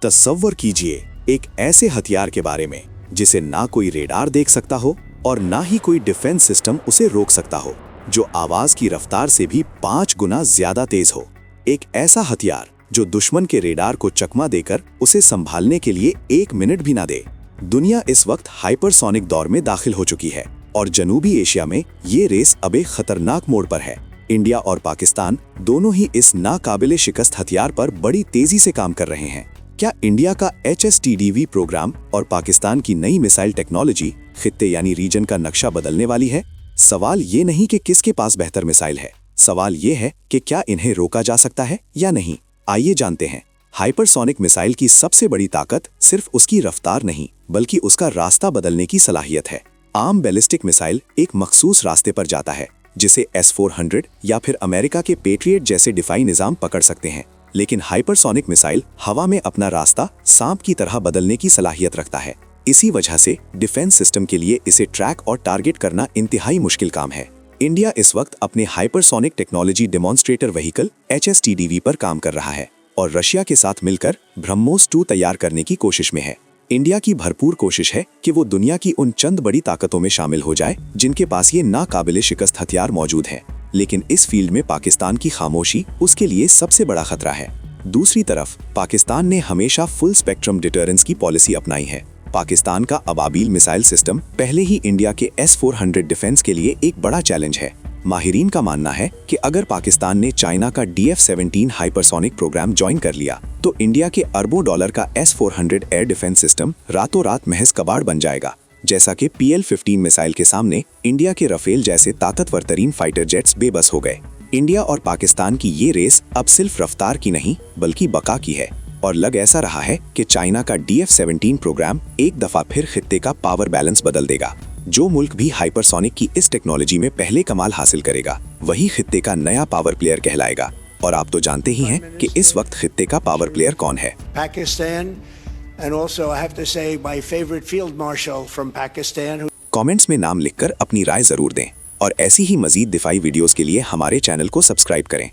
तसव्वुर कीजिए एक ऐसे हथियार के बारे में जिसे ना कोई रेडार देख सकता हो और ना ही कोई डिफेंस सिस्टम उसे रोक सकता हो, जो आवाज की रफ्तार से भी 5 गुना ज्यादा तेज हो। एक ऐसा हथियार जो दुश्मन के रेडार को चकमा देकर उसे संभालने के लिए 1 मिनट भी ना दे। दुनिया इस वक्त हाइपरसोनिक दौर में दाखिल हो चुकी है और जनूबी एशिया में ये रेस अब एक खतरनाक मोड़ पर है। इंडिया और पाकिस्तान दोनों ही इस नाकाबिले शिकस्त हथियार पर बड़ी तेजी से काम कर रहे हैं। क्या इंडिया का HSTDV प्रोग्राम और पाकिस्तान की नई मिसाइल टेक्नोलॉजी खित्ते यानी रीजन का नक्शा बदलने वाली है? सवाल ये नहीं कि किसके पास बेहतर मिसाइल है, सवाल ये है कि क्या इन्हें रोका जा सकता है या नहीं। आइए जानते हैं। हाइपरसोनिक मिसाइल की सबसे बड़ी ताकत सिर्फ उसकी रफ्तार नहीं, बल्कि उसका रास्ता बदलने की सलाहियत है। आम बैलिस्टिक मिसाइल एक मखसूस रास्ते पर जाता है जिसे S-400 या फिर अमेरिका के पेट्रियट जैसे डिफाई निजाम पकड़ सकते हैं, लेकिन हाइपरसोनिक मिसाइल हवा में अपना रास्ता सांप की तरह बदलने की सलाहियत रखता है। इसी वजह से डिफेंस सिस्टम के लिए इसे ट्रैक और टारगेट करना इंतहाई मुश्किल काम है। इंडिया इस वक्त अपने hypersonic technology demonstrator vehicle HSTDV पर काम कर रहा है और रशिया के साथ मिलकर ब्रह्मोस 2 तैयार करने की कोशिश में है। इंडिया की भरपूर कोशिश है कि वो दुनिया की उन चंद बड़ी ताकतों में शामिल हो जाए जिनके पास ये नाकाबिले शिकस्त हथियार मौजूद हैं, लेकिन इस फील्ड में पाकिस्तान की खामोशी उसके लिए सबसे बड़ा खतरा है। दूसरी तरफ पाकिस्तान ने हमेशा फुल स्पेक्ट्रम डिटरेंस की पॉलिसी अपनाई है। पाकिस्तान का अबाबील मिसाइल सिस्टम पहले ही इंडिया के S-400 डिफेंस के लिए एक बड़ा चैलेंज है। माहिरीन का मानना है कि अगर पाकिस्तान ने चाइना का DF-17 हाइपरसोनिक प्रोग्राम ज्वाइन कर लिया तो इंडिया के अरबों डॉलर का S-400 एयर डिफेंस सिस्टम रातों रात महज कबाड़ बन जाएगा। जैसा कि PL-15 मिसाइल के सामने इंडिया के रफेल जैसे ताकतवर तरीन फाइटर जेट्स बेबस हो गए। इंडिया और पाकिस्तान की ये रेस अब सिर्फ रफ्तार की नहीं बल्कि बका की है और लग ऐसा रहा है कि चाइना का DF-17 प्रोग्राम एक दफा फिर खित्ते का पावर बैलेंस बदल देगा। जो मुल्क भी हाइपरसोनिक की इस टेक्नोलॉजी में पहले कमाल हासिल करेगा वही खित्ते का नया पावर प्लेयर कहलाएगा। और आप तो जानते ही हैं कि इस वक्त खित्ते का पावर प्लेयर कौन है। Pakistan and also I have to say my favorite field marshal from Pakistan. Comments में नाम लिखकर अपनी राय जरूर दें और ऐसी ही मजीद दिफाई वीडियोस के लिए हमारे चैनल को सब्सक्राइब करें।